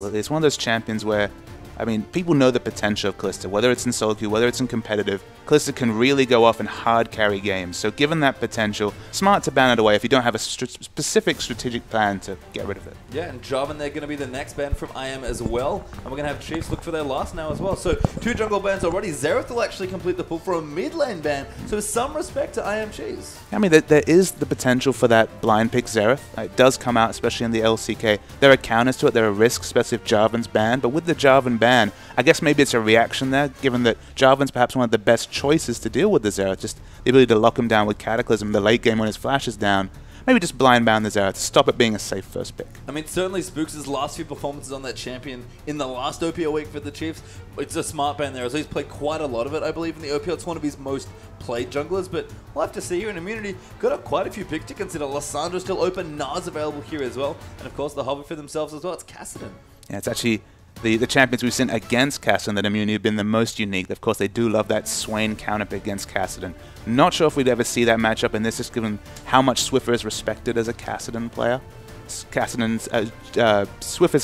It's one of those champions where, I mean, people know the potential of Kalista, whether it's in solo queue, whether it's in competitive. Kalista can really go off and hard carry games. So given that potential, smart to ban it away if you don't have a specific strategic plan to get rid of it. Yeah, and Jarvan, they're going to be the next ban from IM as well. And we're going to have Chiefs look for their last now as well. So 2 jungle bans already. Xerath will actually complete the pull for a mid lane ban. So some respect to IM Cheese. I mean, there is the potential for that blind pick Xerath. It does come out, especially in the LCK. There are counters to it. There are risks, especially if Jarvan's banned. But with the Jarvan ban, I guess maybe it's a reaction there, given that Jarvan's perhaps one of the best choices to deal with the Xerath. Just the ability to lock him down with Cataclysm the late game when his flash is down. Maybe just blind ban the Xerath to stop it being a safe first pick. I mean, certainly Spooks' last few performances on that champion in the last OPL week for the Chiefs, it's a smart ban there. He's played quite a lot of it, I believe, in the OPL. It's one of his most played junglers, but we'll have to see here in Immunity. Got up quite a few picks to consider. Lysandre's still open, Nars available here as well, and of course the hover for themselves as well. It's Kassadin. Yeah, it's actually the champions we've seen against Kassadin that Immunity have been the most unique. Of course, they do love that Swain counterpick against Kassadin. Not sure if we'd ever see that matchup in this, just given how much Swiffer is respected as a Kassadin player. Swiffer's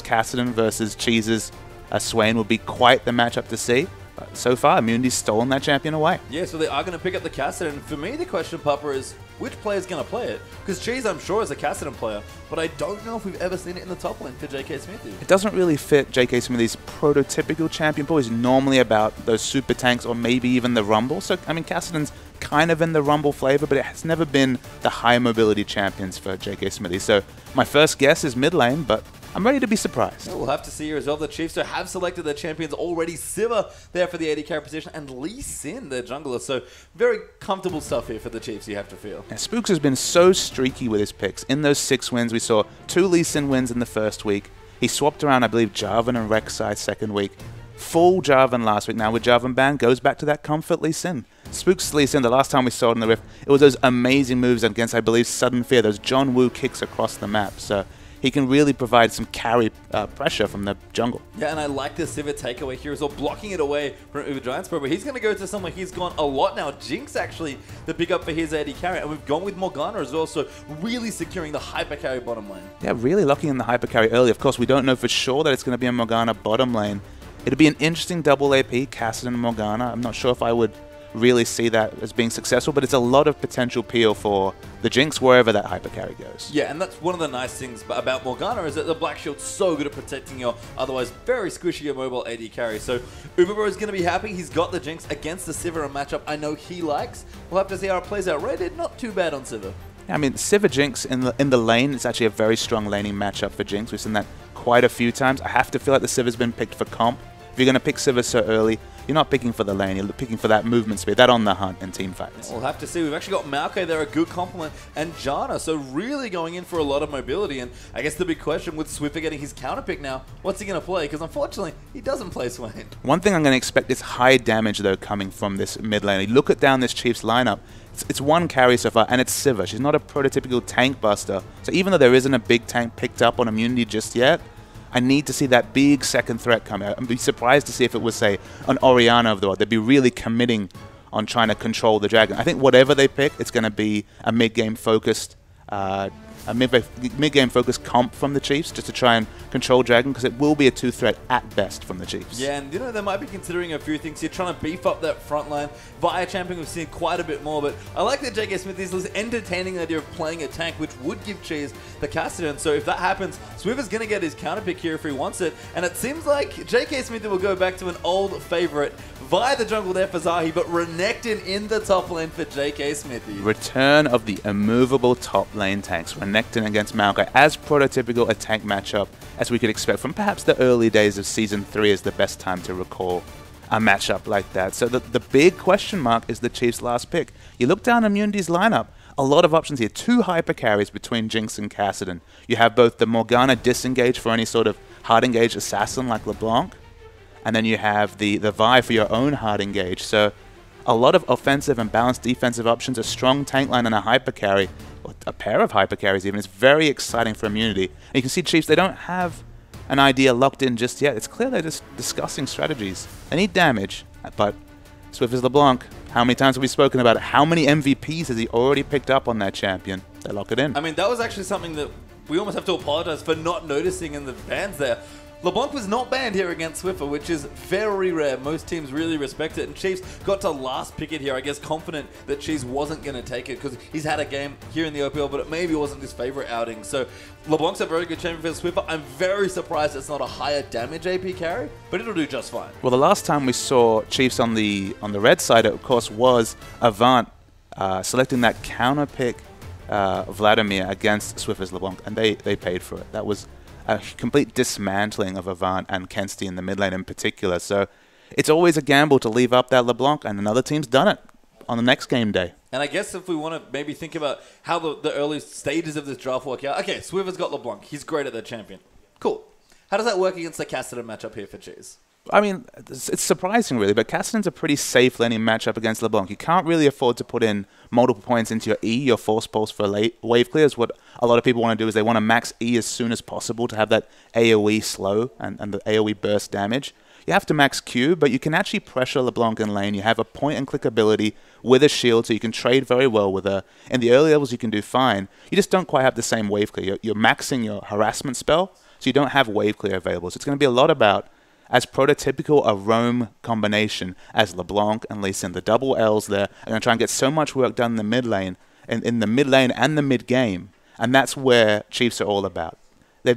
Kassadin versus Cheese's Swain would be quite the matchup to see. But so far, Immunity's stolen that champion away. Yeah, so they are going to pick up the Kassadin. For me, the question, Papa, is which player is going to play it? Because Cheese, I'm sure, is a Kassadin player, but I don't know if we've ever seen it in the top lane for JK Smithy. It doesn't really fit JK Smithy's prototypical champion pool. He's normally about those super tanks or maybe even the Rumble. So, I mean, Kassadin's kind of in the Rumble flavor, but it has never been the high mobility champions for JK Smithy. So, my first guess is mid lane, but I'm ready to be surprised. Yeah, we'll have to see here as well. The Chiefs have selected their champions already. Sivir there for the AD carry position, and Lee Sin, their jungler. So very comfortable stuff here for the Chiefs, you have to feel. Yeah, Spooks has been so streaky with his picks. In those 6 wins, we saw 2 Lee Sin wins in the first week. He swapped around, I believe, Jarvan and Rek'Sai second week. Full Jarvan last week. Now with Jarvan ban, goes back to that comfort Lee Sin. Spooks Lee Sin, the last time we saw it in the Rift, it was those amazing moves against, I believe, Sudden Fear, those John Woo kicks across the map. So he can really provide some carry pressure from the jungle. Yeah, and I like the Sivir takeaway here as well, blocking it away from Uber Giants Pro, but he's going to go to somewhere he's gone a lot now. Jinx actually the pick up for his AD carry, and we've gone with Morgana as well, so really securing the hyper carry bottom lane. Yeah, really locking in the hyper carry early. Of course, we don't know for sure that it's going to be a Morgana bottom lane. It'd be an interesting double AP, Kassadin and Morgana. I'm not sure if I would really see that as being successful, but it's a lot of potential peel for the Jinx wherever that hyper carry goes. Yeah, and that's one of the nice things about Morgana is that the Black Shield's so good at protecting your otherwise very squishy and mobile AD carry. So Uberbro is going to be happy. He's got the Jinx against the Sivir, a matchup I know he likes. We'll have to see how it plays out. Rated, not too bad on Sivir. Yeah, I mean, Sivir Jinx in the lane, it's actually a very strong laning matchup for Jinx. We've seen that quite a few times. I have to feel like the Sivir's been picked for comp. If you're going to pick Sivir so early, you're not picking for the lane, you're picking for that movement speed, that on the hunt in team fights. We'll have to see. We've actually got Maokai there, a good complement, and Janna, so really going in for a lot of mobility. And I guess the big question with Swiffer getting his counter pick now, what's he going to play? Because unfortunately, he doesn't play Swain. One thing I'm going to expect is high damage, though, coming from this mid lane. You look at down this Chiefs lineup, it's one carry so far, and it's Sivir. She's not a prototypical tank buster. So even though there isn't a big tank picked up on Immunity just yet, I need to see that big second threat come out. I'd be surprised to see if it was, say, an Orianna of the world. They'd be really committing on trying to control the dragon. I think whatever they pick, it's going to be a mid-game focused comp from the Chiefs just to try and control dragon, because it will be a 2-threat at best from the Chiefs. Yeah, and you know, they might be considering a few things here, trying to beef up that front line. Via champion, we've seen quite a bit more, but I like that JK Smith is entertaining the idea of playing a tank, which would give Cheese the Kassadin. So if that happens, Swiffer's going to get his counter pick here if he wants it, and it seems like JK Smith will go back to an old favorite via the jungle there for Zahi, but Renekton in the top lane for JK Smithy. Return of the immovable top lane tanks. Renekton against Maokai, as prototypical a tank matchup as we could expect from perhaps the early days of Season 3 is the best time to recall a matchup like that. So the big question mark is the Chiefs' last pick. You look down Immunity's lineup, a lot of options here. 2 hyper carries between Jinx and Kassadin. You have both the Morgana disengage for any sort of hard engage assassin like LeBlanc, and then you have the Vi for your own hard engage. So a lot of offensive and balanced defensive options, a strong tank line and a hyper carry, or a pair of hyper carries even. It's very exciting for Immunity. And you can see Chiefs, they don't have an idea locked in just yet. It's clear they're just discussing strategies. They need damage, but Swift is LeBlanc. How many times have we spoken about it? How many MVPs has he already picked up on that champion? They lock it in. I mean, that was actually something that we almost have to apologize for not noticing in the bans there. LeBlanc was not banned here against Swiffer, which is very rare. Most teams really respect it, and Chiefs got to last pick it here, I guess confident that Chiefs wasn't going to take it because he's had a game here in the OPL, but it maybe wasn't his favorite outing. So LeBlanc's a very good champion for Swiffer. I'm very surprised it's not a higher damage AP carry, but it'll do just fine. Well, the last time we saw Chiefs on the red side, of course, was Avant selecting that counter pick Vladimir against Swiffer's LeBlanc, and they paid for it. That was a complete dismantling of Avant and Kensti in the mid lane in particular. So it's always a gamble to leave up that LeBlanc, and another team's done it on the next game day. And I guess if we want to maybe think about how the early stages of this draft work out. Okay, Swiffer's got LeBlanc. He's great at that champion. Cool. How does that work against the Cassidy matchup here for Cheese? I mean, it's surprising, really, but Cassidy's a pretty safe laning matchup against LeBlanc. You can't really afford to put in multiple points into your E, your force pulse for wave clears. What a lot of people want to do is they want to max E as soon as possible to have that AoE slow and the AoE burst damage. You have to max Q, but you can actually pressure LeBlanc in lane. You have a point-and-click ability with a shield, so you can trade very well with her. In the early levels, you can do fine. You just don't quite have the same wave clear. You're maxing your harassment spell, so you don't have wave clear available. So it's going to be a lot about as prototypical a roam combination as LeBlanc and Lee Sin. The double L's there are going to try and get so much work done in the mid lane, in the mid lane and the mid game, and that's where Chiefs are all about.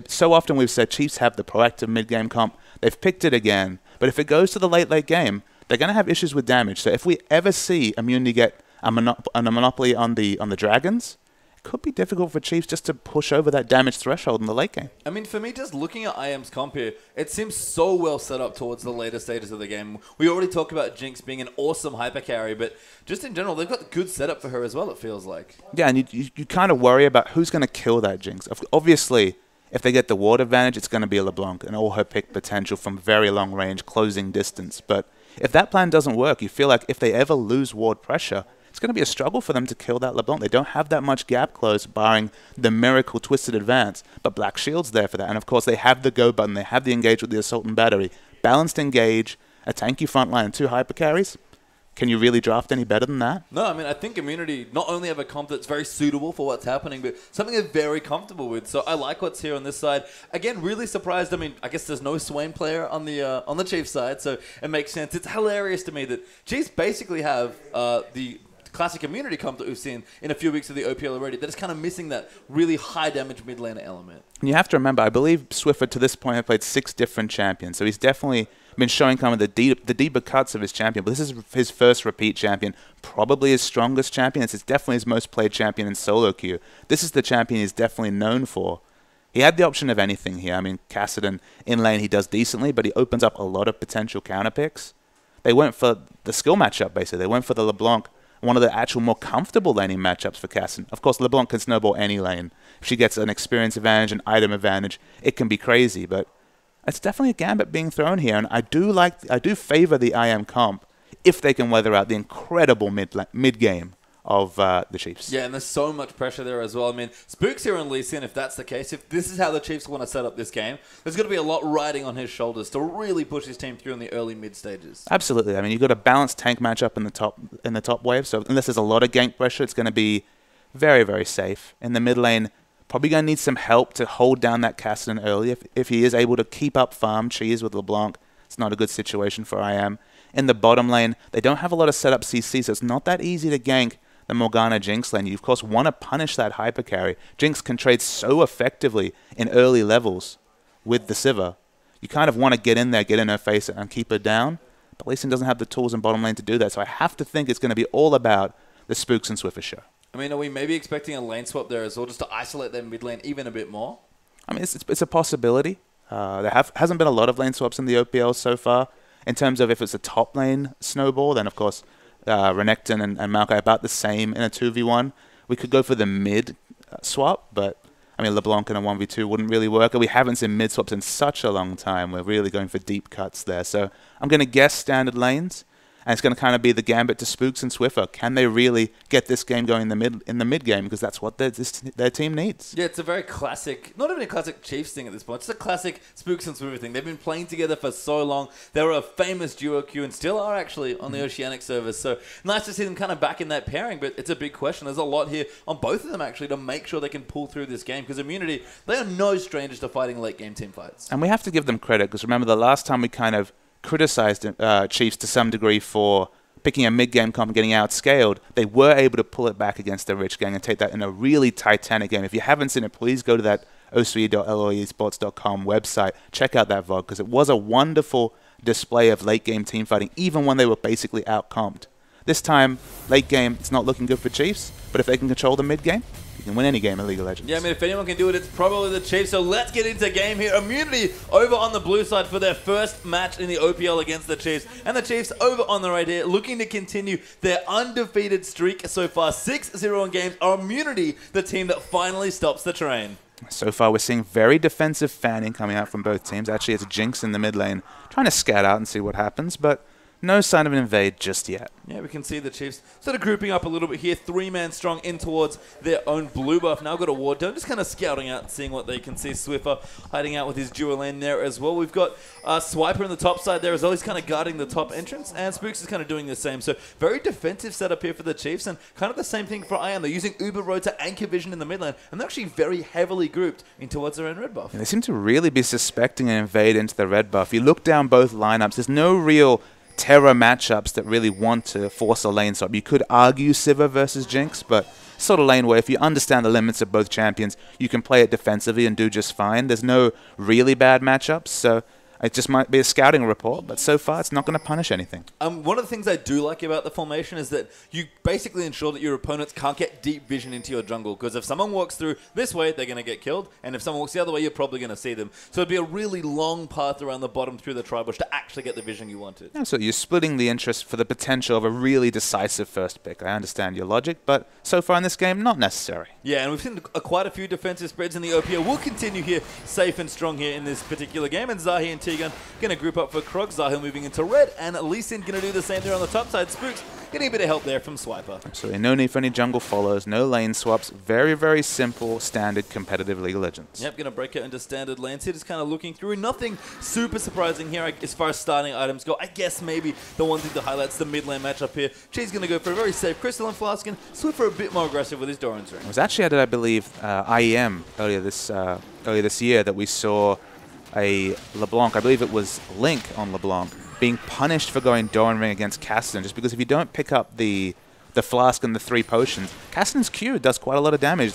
So often we've said Chiefs have the proactive mid game comp. They've picked it again, but if it goes to the late game, they're going to have issues with damage. So if we ever see Immunity get a monopoly on the dragons, could be difficult for Chiefs just to push over that damage threshold in the late game. I mean, for me, just looking at IM's comp here, it seems so well set up towards the later stages of the game. We already talked about Jinx being an awesome hyper carry, but just in general, they've got a good setup for her as well, it feels like. Yeah, and you kind of worry about who's going to kill that Jinx. Obviously, if they get the ward advantage, it's going to be a LeBlanc and all her pick potential from very long range, closing distance. But if that plan doesn't work, you feel like if they ever lose ward pressure, it's going to be a struggle for them to kill that LeBlanc. They don't have that much gap close, barring the miracle twisted advance, but Black Shield's there for that. And of course, they have the go button. They have the engage with the assault and battery. Balanced engage, a tanky front line, and 2 hyper carries. Can you really draft any better than that? No, I mean, I think Immunity not only have a comp that's very suitable for what's happening, but something they're very comfortable with. So I like what's here on this side. Again, really surprised. I mean, I guess there's no Swain player on the Chiefs side, so it makes sense. It's hilarious to me that Chiefs basically have the classic Immunity comp that we've seen in a few weeks of the OPL already, that is kind of missing that really high damage mid laner element. And you have to remember, I believe Swiffer to this point has played 6 different champions, so he's definitely been showing kind of the deeper cuts of his champion, but this is his first repeat champion, probably his strongest champion. It's definitely his most played champion in solo queue. This is the champion he's definitely known for. He had the option of anything here. I mean, Cassidy in lane he does decently, but he opens up a lot of potential counter picks. They went for the skill matchup, basically. They went for the LeBlanc, one of the actual more comfortable laning matchups for Cassidy. Of course, LeBlanc can snowball any lane. If she gets an experience advantage, an item advantage, it can be crazy, but it's definitely a gambit being thrown here, and I do favor the IM comp if they can weather out the incredible mid game of the Chiefs. Yeah, and there's so much pressure there as well. I mean, Spook's here on Lee Sin, if that's the case. If this is how the Chiefs want to set up this game, there's going to be a lot riding on his shoulders to really push his team through in the early mid stages. Absolutely. I mean, you've got a balanced tank matchup in the top wave, so unless there's a lot of gank pressure, it's going to be very, very safe. In the mid lane, probably going to need some help to hold down that Cassidy early. If he is able to keep up farm cheese with LeBlanc, it's not a good situation for IM. In the bottom lane, they don't have a lot of setup CC, so it's not that easy to gank the Morgana Jinx lane. You, of course, want to punish that hyper carry. Jinx can trade so effectively in early levels with the Sivir. You kind of want to get in there, get in her face, and keep her down. But Lee Sin doesn't have the tools in bottom lane to do that, so I have to think it's going to be all about the Spooks and Swiffer show. I mean, are we maybe expecting a lane swap there as well, just to isolate their mid lane even a bit more? I mean, it's a possibility. There hasn't been a lot of lane swaps in the OPL so far. In terms of if it's a top lane snowball, then of course Renekton and Maokai about the same in a 2v1. We could go for the mid swap, but I mean LeBlanc in a 1v2 wouldn't really work. We haven't seen mid swaps in such a long time. We're really going for deep cuts there. So I'm going to guess standard lanes. And it's going to kind of be the gambit to Spooks and Swiffer. Can they really get this game going in the mid game? Because that's what their team needs. Yeah, it's a very classic, not even a classic Chiefs thing at this point. It's a classic Spooks and Swiffer thing. They've been playing together for so long. They were a famous duo queue and still are actually on the Oceanic service. So nice to see them kind of back in that pairing, but it's a big question. There's a lot here on both of them actually to make sure they can pull through this game because Immunity, they are no strangers to fighting late game team fights. And we have to give them credit because remember the last time we kind of criticized Chiefs to some degree for picking a mid-game comp and getting outscaled, they were able to pull it back against the Rich Gang and take that in a really titanic game. If you haven't seen it, please go to that oce.loesports.com website. Check out that VOD because it was a wonderful display of late-game team fighting, even when they were basically out-comped. This time, late game, it's not looking good for Chiefs, but if they can control the mid-game, you can win any game in League of Legends. Yeah, I mean, if anyone can do it, it's probably the Chiefs. So let's get into game here. Immunity over on the blue side for their first match in the OPL against the Chiefs. And the Chiefs over on the right here, looking to continue their undefeated streak so far. 6-0 in games. Are Immunity the team that finally stops the train? So far, we're seeing very defensive fanning coming out from both teams. Actually, it's Jinx in the mid lane trying to scout out and see what happens, but no sign of an invade just yet. Yeah, we can see the Chiefs sort of grouping up a little bit here. 3-man strong in towards their own blue buff. Now got a ward down, just kind of scouting out and seeing what they can see. Swiffer hiding out with his dual lane there as well. We've got Swiper on the top side there as well. He's kind of guarding the top entrance, and Spooks is kind of doing the same. So very defensive setup here for the Chiefs, and kind of the same thing for Ion. They're using Uber Road to anchor vision in the mid lane, and they're actually very heavily grouped in towards their own red buff. Yeah, they seem to really be suspecting an invade into the red buff. You look down both lineups, there's no real terror matchups that really want to force a lane swap. You could argue Sivir versus Jinx, but sort of lane where if you understand the limits of both champions, you can play it defensively and do just fine. There's no really bad matchups, so it just might be a scouting report, but so far it's not going to punish anything. One of the things I do like about the formation is that you basically ensure that your opponents can't get deep vision into your jungle, because if someone walks through this way, they're going to get killed, and if someone walks the other way, you're probably going to see them. So it'd be a really long path around the bottom through the tri-bush to actually get the vision you wanted. Yeah, so you're splitting the interest for the potential of a really decisive first pick. I understand your logic, but so far in this game, not necessary. Yeah, and we've seen quite a few defensive spreads in the OPL. We'll continue here safe and strong here in this particular game, and Zahi and T-Gun going to group up for Krog. Zahi moving into red, and Lee Sin going to do the same there on the top side. Spooks getting a bit of help there from Swiper. Absolutely. No need for any jungle follows, no lane swaps. Very, very simple, standard competitive League of Legends. Yep, going to break it into standard lanes here. Just kind of looking through. Nothing super surprising here as far as starting items go. I guess maybe the one thing to highlight is the mid lane matchup here. Chee's going to go for a very safe Crystalline Flask, and Swiffer a bit more aggressive with his Doran's Ring. It was actually added, I believe, IEM earlier this year that we saw a LeBlanc, I believe it was Link on LeBlanc, being punished for going Doran Ring against Cassidy, just because if you don't pick up the Flask and the 3 potions, Cassidy's Q does quite a lot of damage.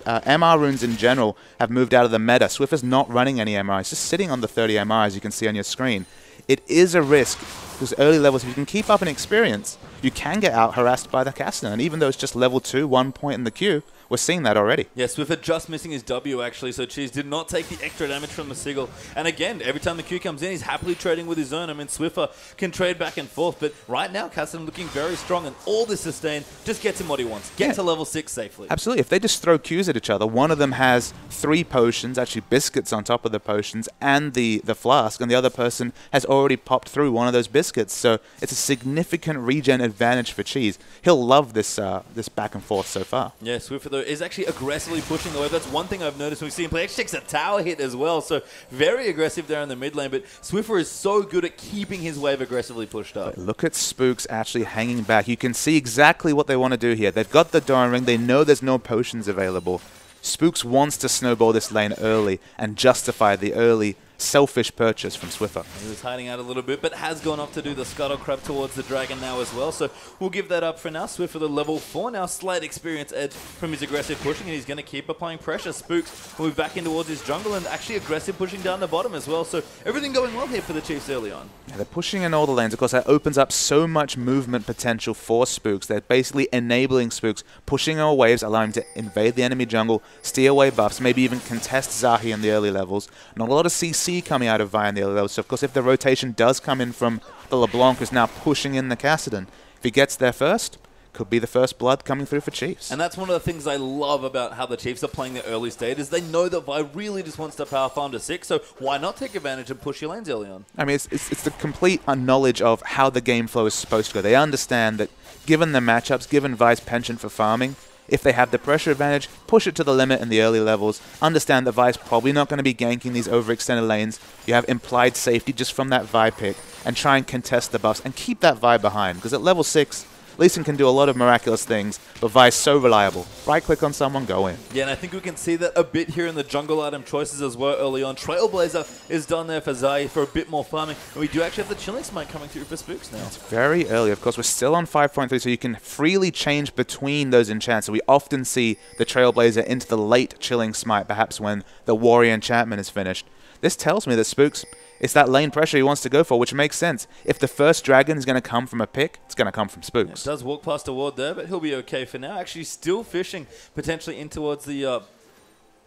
MR runes in general have moved out of the meta. Swiffer's not running any MR. It's just sitting on the 30 MR, as you can see on your screen. It is a risk, because early levels, if you can keep up an experience, you can get out harassed by the Cassidy. And even though it's just level 2, 1 point in the queue, we're seeing that already. Yeah, Swiffer just missing his W, actually, so Cheese did not take the extra damage from the Sigil. And again, every time the Q comes in, he's happily trading with his own. I mean, Swiffer can trade back and forth, but right now, Cassidy looking very strong, and all this sustain just gets him what he wants. Get to level 6 safely. Absolutely. If they just throw Qs at each other, one of them has 3 potions, actually biscuits on top of the potions, and the flask, and the other person has already popped through one of those biscuits. So it's a significant regen advantage for Cheese. He'll love this this back and forth so far. Yeah, Swiffer, though, is actually aggressively pushing the wave. That's one thing I've noticed. We've seen him play. Actually takes a tower hit as well, so very aggressive there in the mid lane, but Swiffer is so good at keeping his wave aggressively pushed up. But look at Spooks actually hanging back. You can see exactly what they want to do here. They've got the Doran Ring. They know there's no potions available. Spooks wants to snowball this lane early and justify the early selfish purchase from Swiffer. He was hiding out a little bit, but has gone off to do the Scuttle Crab towards the Dragon now as well, so we'll give that up for now. Swiffer the level 4 now, slight experience edge from his aggressive pushing, and he's going to keep applying pressure. Spooks will move back in towards his jungle, and actually aggressive pushing down the bottom as well, so everything going well here for the Chiefs early on. Yeah, they're pushing in all the lanes. Of course, that opens up so much movement potential for Spooks. They're basically enabling Spooks, pushing our waves, allowing him to invade the enemy jungle, steal away buffs, maybe even contest Zahi in the early levels. Not a lot of CC coming out of Vi in the early levels. So, of course, if the rotation does come in from the LeBlanc, who's now pushing in the Cassidon, if he gets there first, could be the first blood coming through for Chiefs. And that's one of the things I love about how the Chiefs are playing the early stage is they know that Vi really just wants to power farm to 6, so why not take advantage and push your lanes early on? I mean, it's the complete knowledge of how the game flow is supposed to go. They understand that given the matchups, given Vi's penchant for farming, if they have the pressure advantage, push it to the limit in the early levels, understand that Vi's probably not going to be ganking these overextended lanes. You have implied safety just from that Vi pick, and try and contest the buffs and keep that Vi behind, because at level 6, Lee Sin can do a lot of miraculous things, but Vi is so reliable. Right-click on someone, go in. Yeah, and I think we can see that a bit here in the jungle item choices as well early on. Trailblazer is done there for Zai for a bit more farming, and we do actually have the Chilling Smite coming through for Spooks now. It's very early. Of course, we're still on 5.3, so you can freely change between those enchants. So we often see the Trailblazer into the late Chilling Smite, perhaps when the Warrior enchantment is finished. This tells me that Spooks, it's that lane pressure he wants to go for, which makes sense. If the first dragon is going to come from a pick, it's going to come from Spooks. Yeah, it does walk past a ward there, but he'll be okay for now. Actually, still fishing potentially in towards the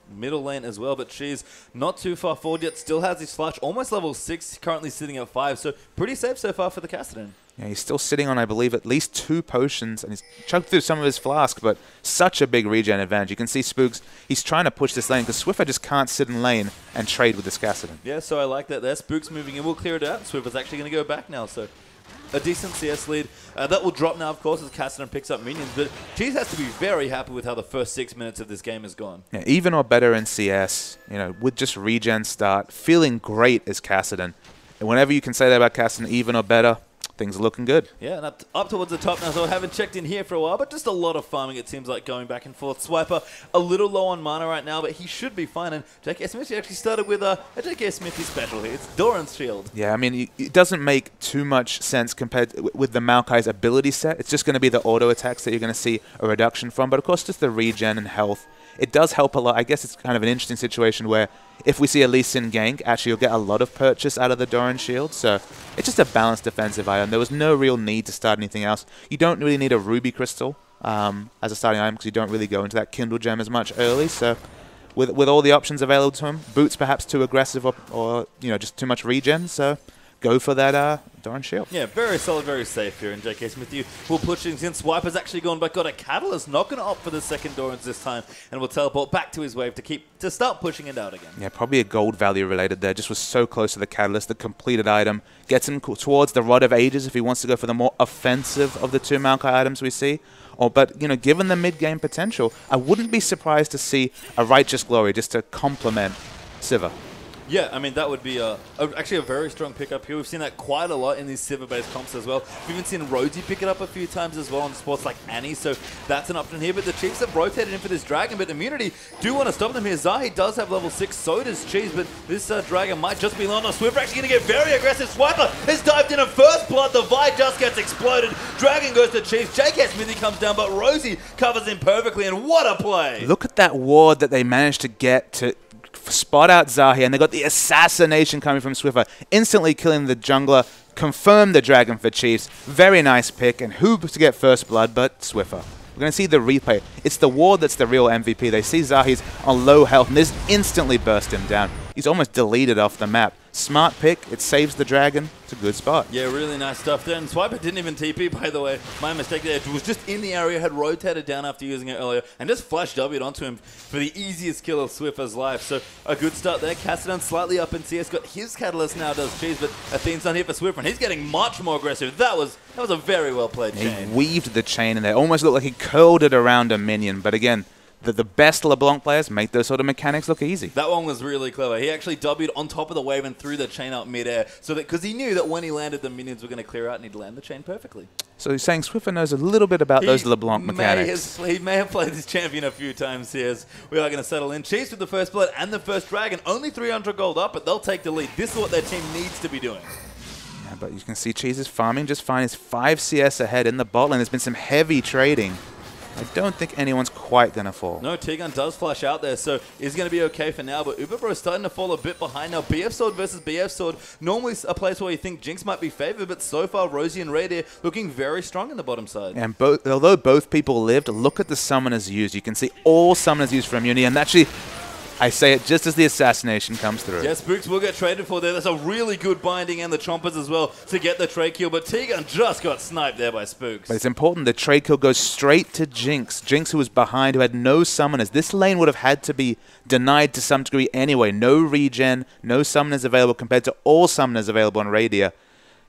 middle lane as well, but she's not too far forward yet. Still has his flash, almost level 6, currently sitting at 5, so pretty safe so far for the Kassadin. Yeah, he's still sitting on, I believe, at least 2 potions, and he's chugged through some of his flask, but such a big regen advantage. You can see Spooks, he's trying to push this lane, because Swiffer just can't sit in lane and trade with this Kassadin. Yeah, so I like that there. Spooks moving in, we'll clear it out. Swiffer's actually going to go back now, so a decent CS lead. That will drop now, of course, as Kassadin picks up minions, but Cheese has to be very happy with how the first 6 minutes of this game has gone. Yeah, even or better in CS, you know, with just regen start, feeling great as Kassadin. And whenever you can say that about Kassadin, even or better, things are looking good. Yeah, and up towards the top now, so I haven't checked in here for a while, but just a lot of farming, it seems like, going back and forth. Swiper, a little low on mana right now, but he should be fine. And J.K. Smith actually started with a J.K. Smithy special here. It's Doran's Shield. Yeah, I mean, it doesn't make too much sense compared with the Maokai's ability set. It's just going to be the auto attacks that you're going to see a reduction from, but of course just the regen and health. It does help a lot. I guess it's kind of an interesting situation where if we see a Lee Sin gank, actually you'll get a lot of purchase out of the Doran Shield. So it's just a balanced defensive item. There was no real need to start anything else. You don't really need a Ruby Crystal as a starting item because you don't really go into that Kindle Gem as much early. So with all the options available to him, Boots perhaps too aggressive or you know, just too much regen. So go for that Doran Shield. Yeah, very solid, very safe here in J.K. Smith. You will push things in. Swiper's actually gone back, got a Catalyst, not going to opt for the second Dorans this time, and will teleport back to his wave to start pushing it out again. Yeah, probably a gold value related there. Just was so close to the Catalyst, the completed item. Gets him towards the Rod of Ages if he wants to go for the more offensive of the 2 Maokai items we see. But, you know, given the mid-game potential, I wouldn't be surprised to see a Righteous Glory just to complement Sivir. Yeah, I mean, that would be actually a very strong pickup here. We've seen that quite a lot in these Sivir-based comps as well. We've even seen Rosie pick it up a few times as well on sports like Annie, so that's an option here. But the Chiefs have rotated in for this Dragon, but Immunity do want to stop them here. Zahi does have level 6, so does Cheese, but this Dragon might just be long. Swiffer actually going to get very aggressive. Swiper has dived in at first blood. The Vi just gets exploded. Dragon goes to Chiefs. J.K. Smithy comes down, but Rosie covers him perfectly, and what a play! Look at that ward that they managed to get to spot out Zahi, and they got the assassination coming from Swiffer, instantly killing the jungler, confirm the dragon for Chiefs. Very nice pick, and who to get first blood but Swiffer. We're going to see the replay. It's the ward that's the real MVP. They see Zahi's on low health, and this instantly burst him down. He's almost deleted off the map. Smart pick. It saves the dragon. It's a good spot. Yeah, really nice stuff there. And Swiper didn't even TP, by the way. My mistake there. It was just in the area, had rotated down after using it earlier, and just flash W'd onto him for the easiest kill of Swiffer's life. So a good start there. Kassadin slightly up in CS. Got his Catalyst now, does Cheese, but Athene's not here for Swiffer, and he's getting much more aggressive. That was a very well played chain. He weaved the chain in there. Almost looked like he curled it around a minion. But again, the best LeBlanc players make those sort of mechanics look easy. That one was really clever. He actually W'd on top of the wave and threw the chain up midair, so that because he knew that when he landed, the minions were going to clear out, and he'd land the chain perfectly. So he's saying Swiffer knows a little bit about those LeBlanc mechanics. He may have played this champion a few times here. As we are going to settle in. Chiefs with the first blood and the first dragon. Only 300 gold up, but they'll take the lead. This is what their team needs to be doing. Yeah, but you can see Cheese is farming just fine. He's 5 CS ahead in the bot lane. There's been some heavy trading. I don't think anyone's quite going to fall. No, T-Gun does flash out there, so he's going to be okay for now. But Uberbro is starting to fall a bit behind now. BF Sword versus BF Sword. Normally a place where you think Jinx might be favored, but so far Rosie and Raid here looking very strong in the bottom side. And although both people lived, look at the summoners used. You can see all summoners used for immunity. And actually, I say it just as the assassination comes through. Yeah, Spooks will get traded for there. That's a really good binding, and the Chompers as well to get the trade kill. But T-Gun just got sniped there by Spooks. But it's important. The trade kill goes straight to Jinx. Jinx, who was behind, who had no summoners. This lane would have had to be denied to some degree anyway. No regen, no summoners available compared to all summoners available on Radia.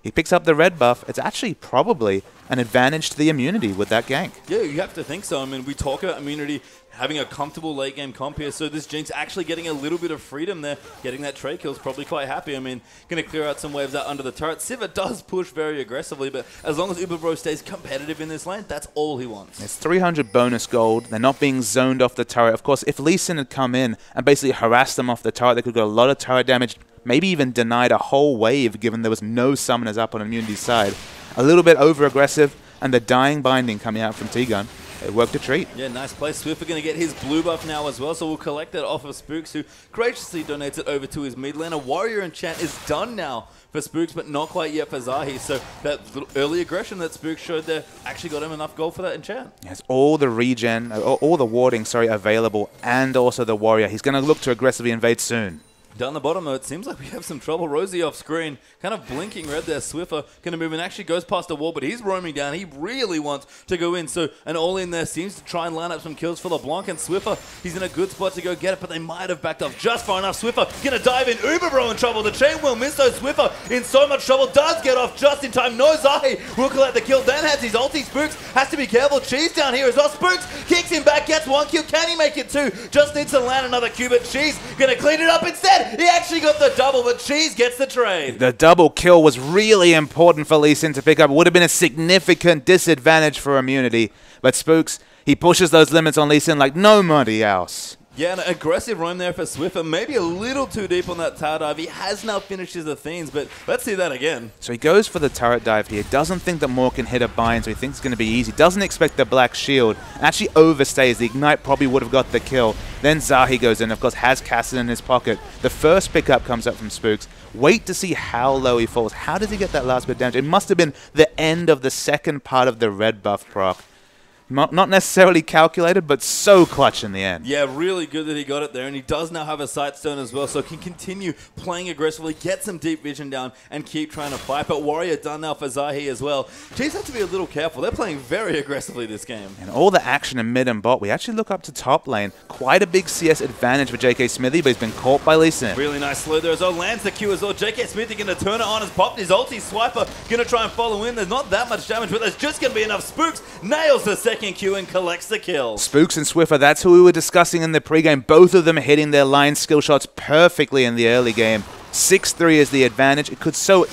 He picks up the red buff. It's actually probably an advantage to the immunity with that gank. Yeah, you have to think so. I mean, we talk about immunity having a comfortable late game comp here, so this Jinx actually getting a little bit of freedom there, getting that trade kill is probably quite happy. I mean, going to clear out some waves out under the turret. Sivir does push very aggressively, but as long as Uberbro stays competitive in this lane, that's all he wants. It's 300 bonus gold. They're not being zoned off the turret. Of course, if Lee Sin had come in and basically harassed them off the turret, they could get a lot of turret damage, maybe even denied a whole wave given there was no summoners up on Immunity's side. A little bit over-aggressive, and the dying binding coming out from T-Gun. It worked a treat. Yeah, nice play. Swiffer going to get his blue buff now as well, so we'll collect that off of Spooks, who graciously donates it over to his mid laner. Warrior enchant is done now for Spooks, but not quite yet for Zahi. So that little early aggression that Spooks showed there actually got him enough gold for that enchant. He has all the regen, all the warding, available, and also the warrior. He's going to look to aggressively invade soon. Down the bottom, though, it seems like we have some trouble. Rosie off screen, kind of blinking red there. Swiffer going to move and actually goes past the wall, but he's roaming down. He really wants to go in. So an all-in there seems to try and line up some kills for LeBlanc, and Swiffer, he's in a good spot to go get it, but they might have backed off just far enough. Swiffer going to dive in. Uberbro in trouble. The chain will miss, though. Swiffer in so much trouble. Does get off just in time. No, Zahi will collect the kill. Then has his ulti. Spooks has to be careful. Cheese down here as well. Spooks kicks him back, gets one kill. Can he make it two? Just needs to land another Q, but Cheese going to clean it up instead. He actually got the double, but Cheese gets the trade. The double kill was really important for Lee Sin to pick up. It would have been a significant disadvantage for immunity. But Spooks, he pushes those limits on Lee Sin like nobody else. Yeah, an aggressive roam there for Swiffer. Maybe a little too deep on that tower dive. He has now finished his Athenes, but let's see that again. So he goes for the turret dive here. Doesn't think that Moore can hit a bind, so he thinks it's going to be easy. Doesn't expect the black shield. Actually overstays. The Ignite probably would have got the kill. Then Zahi goes in, of course, has Cassid in his pocket. The first pickup comes up from Spooks. Wait to see how low he falls. How did he get that last bit of damage? It must have been the end of the second part of the red buff proc. Not necessarily calculated, but so clutch in the end. Yeah, really good that he got it there, and he does now have a Sightstone as well, so he can continue playing aggressively, get some deep vision down, and keep trying to fight. But Warrior done now for Zahi as well. Chiefs have to be a little careful. They're playing very aggressively this game. And all the action in mid and bot, we actually look up to top lane. Quite a big CS advantage for JK Smithy, but he's been caught by Lee Sin. Really nice slow there as well. Lands the Q as well. JK Smithy going to turn it on, has popped his ulti. Swiper going to try and follow in. There's not that much damage, but there's just going to be enough. Spooks nails the second Q and collects the kill. Spooks and Swiffer, that's who we were discussing in the pregame. Both of them hitting their line skill shots perfectly in the early game. 6-3 is the advantage. It could so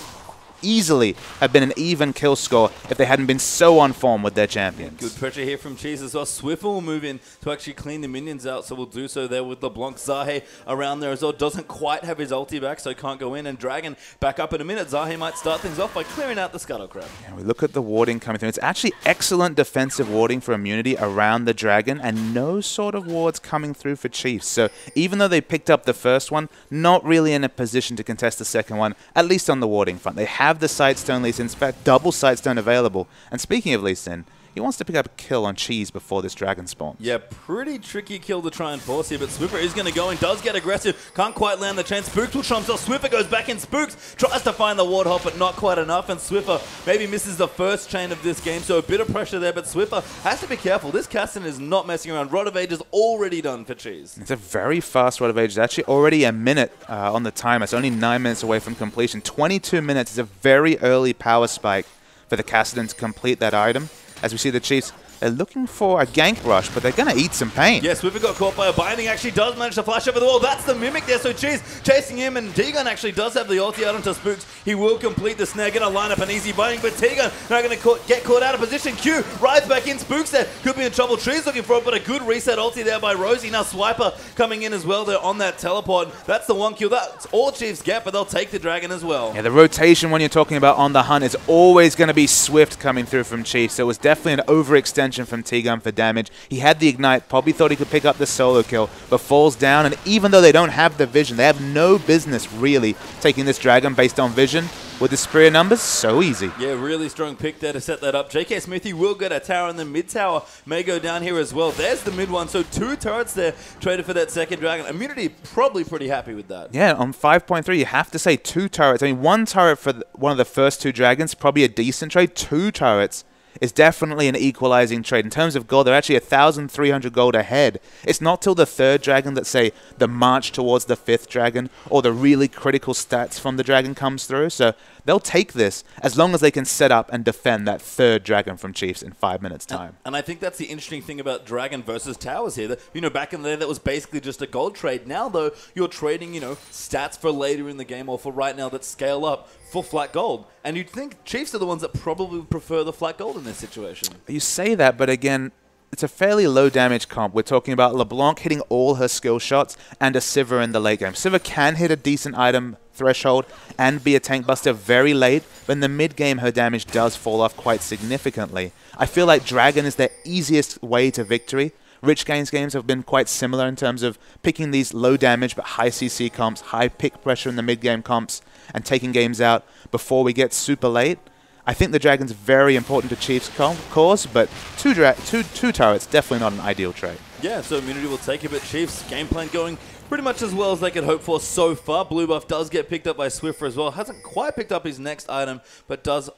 easily have been an even kill score if they hadn't been so on form with their champions. Good pressure here from Cheese as well. Swiffer will move in to actually clean the minions out, so we'll do so there with LeBlanc. Zahe around there as well. Doesn't quite have his ulti back, so can't go in. And Dragon back up in a minute. Zahe might start things off by clearing out the Scuttle Crab. Yeah, we look at the warding coming through. It's actually excellent defensive warding for immunity around the Dragon, and no sort of wards coming through for Chiefs. So even though they picked up the first one, not really in a position to contest the second one, at least on the warding front. They have the Sightstone Lee Sin, in fact, double Sightstone available. And speaking of Lee Sin, he wants to pick up a kill on Cheese before this Dragon spawns. Yeah, pretty tricky kill to try and force here, but Swiffer is going to go and does get aggressive. Can't quite land the chain. Spooks will try himself. Swiffer goes back in. Spooks tries to find the ward hop, but not quite enough. And Swiffer maybe misses the first chain of this game, so a bit of pressure there, but Swiffer has to be careful. This Cassin is not messing around. Rod of Age is already done for Cheese. It's a very fast Rod of Age. It's actually already a minute on the timer. It's only 9 minutes away from completion. 22 minutes is a very early power spike for the Cassidon to complete that item. As we see the Chiefs, they're looking for a gank rush, but they're going to eat some pain. Yes, Swiffer got caught by a binding. Actually does manage to flash over the wall. That's the Mimic there, so Cheese chasing him, and T-Gun actually does have the ulti out onto Spooks. He will complete the snare. Going to line up an easy binding, but T-Gun now going to get caught out of position. Q rides back in. Spooks there could be in trouble. Tree's looking for it, but a good reset ulti there by Rosie. Now Swiper coming in as well there on that teleport. That's the one kill. That's all Chiefs get, but they'll take the Dragon as well. Yeah, the rotation when you're talking about on the hunt is always going to be swift coming through from Chiefs. So it was definitely an overextension from T-Gun for damage. He had the Ignite, probably thought he could pick up the solo kill, but falls down, and even though they don't have the vision, they have no business really taking this Dragon based on vision. with the superior numbers, so easy. Yeah, really strong pick there to set that up. JK Smithy will get a tower, and the mid tower may go down here as well. There's the mid one, so 2 turrets there traded for that second dragon. Immunity probably pretty happy with that. Yeah, on 5.3, you have to say 2 turrets. I mean, 1 turret for one of the first 2 dragons, probably a decent trade. 2 turrets is definitely an equalizing trade. In terms of gold, they're actually 1,300 gold ahead. It's not till the 3rd dragon that, say, the march towards the 5th dragon or the really critical stats from the dragon comes through. So they'll take this as long as they can set up and defend that 3rd dragon from Chiefs in 5 minutes' time. And I think that's the interesting thing about dragon versus towers here. That, you know, back in the day, that was basically just a gold trade. Now, though, you're trading, you know, stats for later in the game or for right now that scale up for flat gold. And you'd think Chiefs are the ones that probably prefer the flat gold in this situation. You say that, but again, it's a fairly low damage comp. We're talking about LeBlanc hitting all her skill shots and a Sivir in the late game. Sivir can hit a decent item threshold and be a tank buster very late, but in the mid game her damage does fall off quite significantly. I feel like Dragon is the easiest way to victory. Rich Gains games have been quite similar in terms of picking these low damage but high CC comps, high pick pressure in the mid game comps, and taking games out before we get super late. I think the Dragon's very important to Chiefs' cause, but two turrets, definitely not an ideal trade. Yeah, so Immunity will take it, but Chiefs' game plan going pretty much as well as they could hope for so far. Blue buff does get picked up by Swiffer as well. Hasn't quite picked up his next item, but does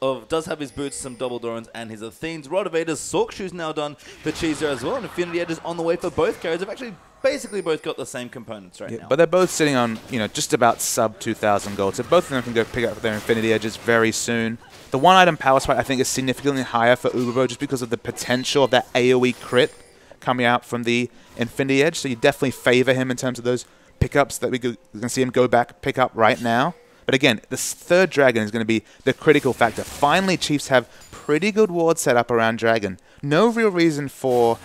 have his boots, some double Dorans, and his Athenes. Rod of Ader's Sork Shoes now done for Cheese there as well, and Infinity Edge is on the way for both carriers. They've actually basically both got the same components right now. But they're both sitting on, you know, just about sub 2,000 gold, so both of them can go pick up their Infinity Edges very soon. The one item power spike I think is significantly higher for Uberbro just because of the potential of that AoE crit coming out from the Infinity Edge, so you definitely favor him in terms of those pickups that we can see him go back pick up right now. But again, this 3rd Dragon is going to be the critical factor. Finally, Chiefs have pretty good wards set up around Dragon. No real reason for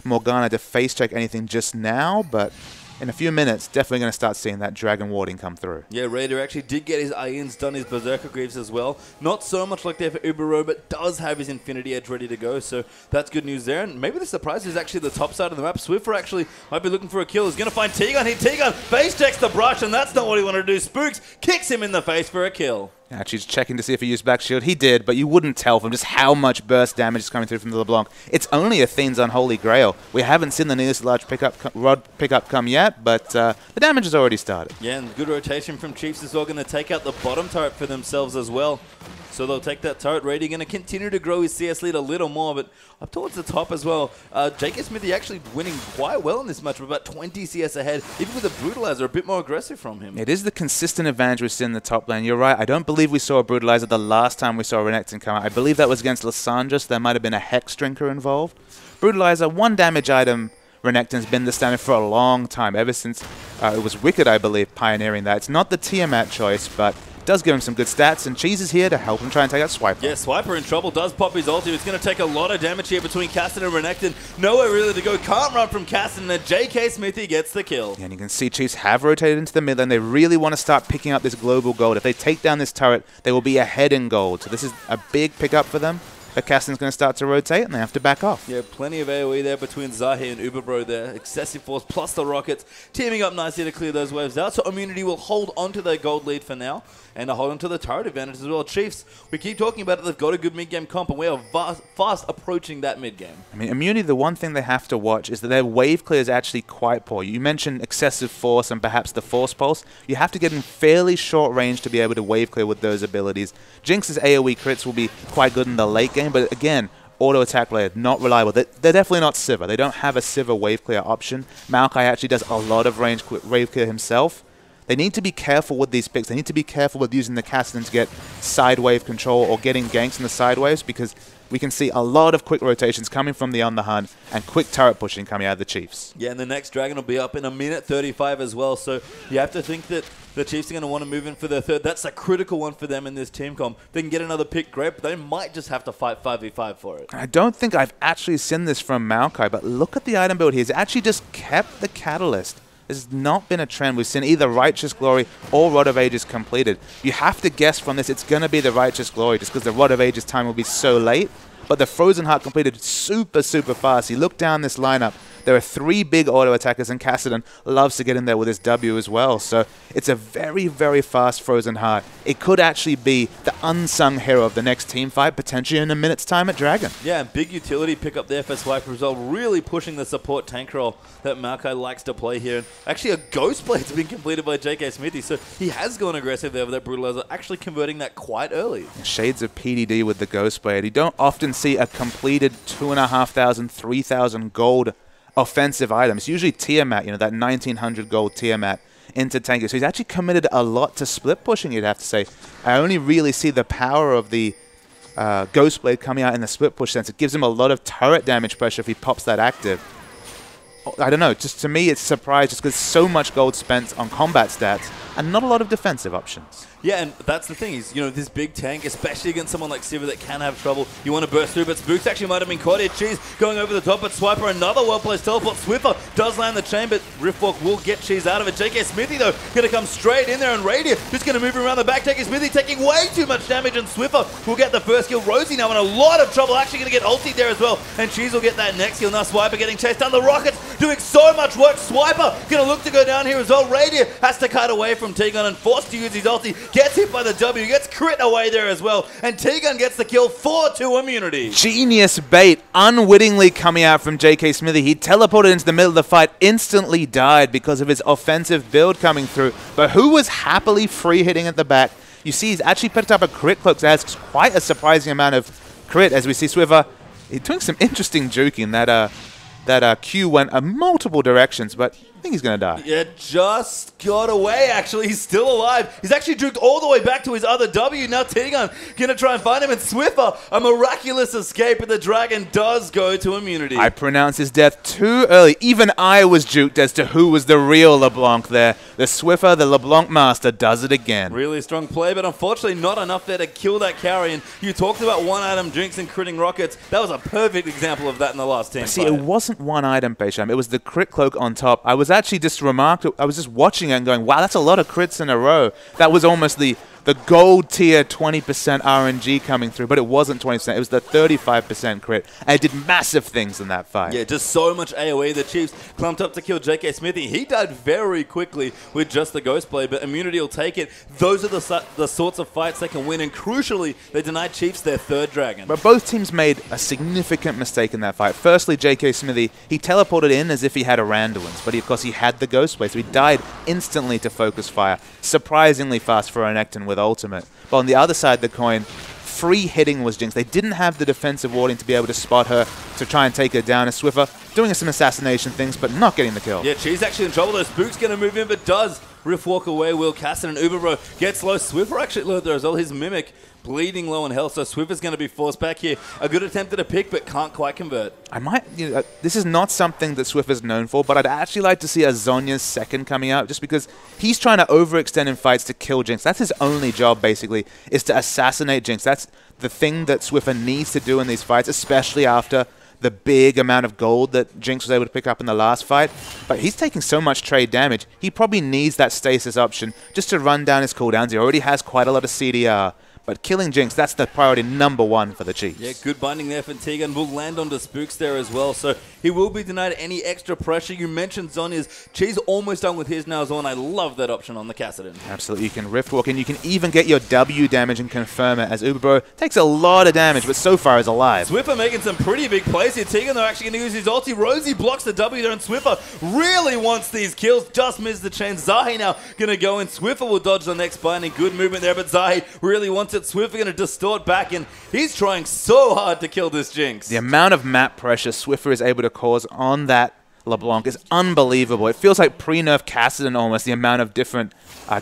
Morgana to face check anything just now, but in a few minutes, definitely going to start seeing that Dragon warding come through. Yeah, Raider actually did get his Ions done, his Berserker Greaves as well. Not so much like there for Ubero, but does have his Infinity Edge ready to go, so that's good news there. And maybe the surprise is actually the top side of the map. Swiffer actually might be looking for a kill. He's going to find T-Gun. T-Gun face checks the brush, and that's not what he wanted to do. Spooks kicks him in the face for a kill. Actually checking to see if he used back shield. He did, but you wouldn't tell from just how much burst damage is coming through from the LeBlanc. It's only Athene's Unholy Grail. We haven't seen the nearest large rod pickup come yet, but the damage has already started. Yeah, and good rotation from Chiefs as well. Going to take out the bottom turret for themselves as well. So they'll take that turret. Rady going to continue to grow his CS lead a little more, but up towards the top as well. JK Smithy actually winning quite well in this match, about 20 CS ahead, even with a Brutalizer a bit more aggressive from him. It is the consistent advantage we see in the top lane. You're right. I don't believe we saw a Brutalizer the last time we saw Renekton come out. I believe that was against Lissandra, so there might have been a Hex Drinker involved. Brutalizer, 1 damage item. Renekton's been the standard for a long time, ever since it was Wicked, I believe, pioneering that. It's not the Tiamat choice, but does give him some good stats, and Cheese is here to help him try and take out Swiper. Yeah, Swiper in trouble, does pop his ulti. It's going to take a lot of damage here between Caston and Renekton. Nowhere really to go, can't run from Caston, and JK Smithy gets the kill. Yeah, and you can see Chiefs have rotated into the mid lane. They really want to start picking up this global gold. If they take down this turret, they will be ahead in gold. So this is a big pickup for them. But Caston's going to start to rotate, and they have to back off. Yeah, plenty of AoE there between Zahi and Uberbro there. Excessive force plus the rockets, teaming up nicely to clear those waves out. So Immunity will hold on to their gold lead for now, and hold on to the turret advantage as well. Chiefs, we keep talking about it. They've got a good mid-game comp, and we are fast approaching that mid-game. I mean, Immunity, the one thing they have to watch is that their wave clear is actually quite poor. You mentioned excessive force and perhaps the force pulse. You have to get in fairly short range to be able to wave clear with those abilities. Jinx's AoE crits will be quite good in the late game, but again, auto attack layer, not reliable. They're definitely not Sivir. They don't have a Sivir wave clear option. Maokai actually does a lot of range wave clear himself. They need to be careful with these picks. They need to be careful with using the Caston to get side wave control or getting ganks in the side waves, because we can see a lot of quick rotations coming from the On the Hunt and quick turret pushing coming out of the Chiefs. Yeah, and the next Dragon will be up in 1:35 as well, so you have to think that the Chiefs are going to want to move in for their 3rd. That's a critical one for them in this team comp. They can get another pick, great, but they might just have to fight 5v5 for it. I don't think I've actually seen this from Maokai, but look at the item build here. He's actually just kept the Catalyst. This has not been a trend. We've seen either Righteous Glory or Rod of Ages completed. You have to guess from this it's going to be the Righteous Glory just because the Rod of Ages time will be so late. But the Frozen Heart completed super, super fast. You look down this lineup, There are 3 big auto attackers, and Kassadin loves to get in there with his W as well. So it's a very, very fast Frozen Heart. It could actually be the unsung hero of the next team fight, potentially in a minute's time at Dragon. Yeah, and big utility pickup there for Swiper as well, really pushing the support tank role that Maokai likes to play here. And actually, a Ghost Blade's been completed by JK Smithy, so he has gone aggressive there with that Brutalizer, actually converting that quite early. Shades of PDD with the Ghost Blade. You don't often see a completed 2,500, 3,000 gold offensive item. It's usually Tiamat, you know, that 1,900 gold Tiamat into tanking. So he's actually committed a lot to split pushing, you'd have to say. I only really see the power of the Ghost Blade coming out in the split push sense. It gives him a lot of turret damage pressure if he pops that active. I don't know, just to me it's a surprise just because so much gold spent on combat stats and not a lot of defensive options. Yeah, and that's the thing is, you know, this big tank, especially against someone like Sivir that can have trouble, you want to burst through, but Spooks actually might have been caught here. Cheese going over the top, but Swiper, another well-placed teleport. Swiffer does land the chain, but Riftwalk will get Cheese out of it. JK Smithy, though, going to come straight in there, and Radiant just going to move around the back. JK Smithy taking way too much damage, and Swiffer will get the first kill. Rosie now in a lot of trouble, actually going to get ultied there as well, and Cheese will get that next kill. Now Swiper getting chased down. The Rockets doing so much work. Swiper going to look to go down here as well. Radiant has to cut away from T-Gun and forced to use his ulti. Gets hit by the W, gets crit away there as well, and T-Gun gets the kill for 2 immunity. Genius bait, unwittingly coming out from JK Smithy. He teleported into the middle of the fight, instantly died because of his offensive build coming through, but who was happily free hitting at the back. You see he's actually picked up a crit cloak, so has quite a surprising amount of crit as we see Swiver. He's doing some interesting juking. That Q went multiple directions, but I think he's going to die. Yeah, just got away, actually. He's still alive. He's actually juked all the way back to his other W. Now T-Gun going to try and find him, and Swiffer, a miraculous escape, and the Dragon does go to immunity. I pronounced his death too early. Even I was juked as to who was the real LeBlanc there. The Swiffer, the LeBlanc master, does it again. Really strong play, but unfortunately not enough there to kill that carry. And you talked about one-item drinks and critting rockets. That was a perfect example of that in the last team See, fight. it wasn't one item, Pesham. It was the crit cloak on top. I was actually just I was just watching it and going, wow, that's a lot of crits in a row. That was almost the gold tier 20% RNG coming through, but it wasn't 20%. It was the 35% crit. And it did massive things in that fight. Yeah, just so much AoE. The Chiefs clumped up to kill JK Smithy. He died very quickly with just the Ghost Blade, but immunity will take it. Those are the sorts of fights they can win, and crucially, they denied Chiefs their 3rd Dragon. But both teams made a significant mistake in that fight. Firstly, JK Smithy, he teleported in as if he had a Randuin's, but of course he had the Ghost Blade, so he died instantly to focus fire. Surprisingly fast for Renekton with ultimate. But on the other side of the coin, free hitting was Jinx. They didn't have the defensive warding to be able to spot her to try and take her down. As Swiffer doing some assassination things, but not getting the kill. Yeah, she's actually in trouble though. Spook's going to move in, but does Rift walk away? Will Kassadin and Uberbro gets low. Swiffer actually learned there as well. His Mimic bleeding low in health, so Swiffer's going to be forced back here. A good attempt at a pick, but can't quite convert. I might, this is not something that Swiffer's known for, but I'd actually like to see a Zhonya's second coming out, just because he's trying to overextend in fights to kill Jinx. That's his only job, basically, is to assassinate Jinx. That's the thing that Swiffer needs to do in these fights, especially after the big amount of gold that Jinx was able to pick up in the last fight. But he's taking so much trade damage, he probably needs that stasis option just to run down his cooldowns. He already has quite a lot of CDR. But killing Jinx, that's the priority #1 for the Chiefs. Yeah, good binding there for T-Gun. Will land onto Spooks there as well, so he will be denied any extra pressure. You mentioned Zhonya's. Cheese almost done with his now as well, and I love that option on the Kassadin. Absolutely, you can Rift Walk, and you can even get your W damage and confirm it, as Uberbro takes a lot of damage, but so far is alive. Swiffer making some pretty big plays here. T-Gun, they're actually going to use his ulti. Rosie blocks the W there, and Swiffer really wants these kills. Just missed the chain. Zahi now going to go in. Swiffer will dodge the next binding. Good movement there, but Zahi really wants it. Swiffer going to distort back, and he's trying so hard to kill this Jinx. The amount of map pressure Swiffer is able to cause on that LeBlanc is unbelievable. It feels like pre-nerf Kassadin almost, the amount of different